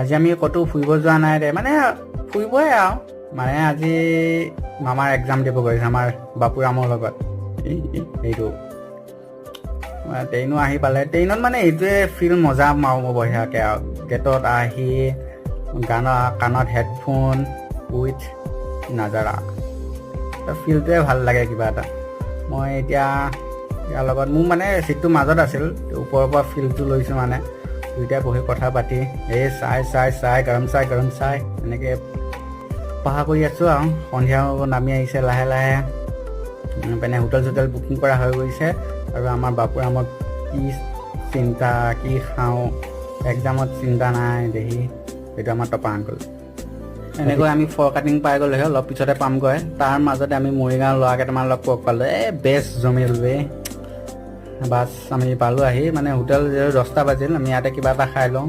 আজি আমি ক'তো ফুৰিব যোৱা নাই দে, মানে ফুৰিবই আৰু মানে আজি মামাৰ এক্সাম দিব গৈছে আমাৰ বাপুৰামৰ লগত। এইটো ট্ৰেইনো আহি পালে। ট্ৰেইনত মানে এইটোৱে ফিল মজা মাৰো বঢ়িয়াকৈ আৰু গেটত আহি গানৰ কাণত হেডফোন উইথ নাজাৰা ফিলটোৱে ভাল লাগে কিবা এটা। মই এতিয়া ইয়াৰ লগত মোৰ মানে চিটটো মাজত আছিল, ওপৰৰ পৰা ফিলটো লৈছোঁ মানে দুইটাই বহি কথা পাতি এই চাই গৰম চাই এনেকৈ পঢ়া কৰি আছোঁ আৰু সন্ধিয়াও নামি আহিছে লাহে লাহে। মানে হোটেল চোটেল বুকিং কৰা হৈ গৈছে আৰু আমাৰ বাপুৰামত কি চিন্তা কি খাওঁ, এক্সামত চিন্তা নাই দেহি। এইটো আমাৰ টপা আংকুল। এনেকৈ আমি ফৰ কাটিং পাই গ'লোহে, অলপ পিছতে পামগৈ। তাৰ মাজতে আমি মৰিগাঁও ল'ৰা কেইটামান লগ পালোঁ। বেষ্ট জমিল বে। বাছ আমি পালোঁ আহি, মানে হোটেল 10টা বাজিল, আমি ইয়াতে কিবা এটা খাই লওঁ।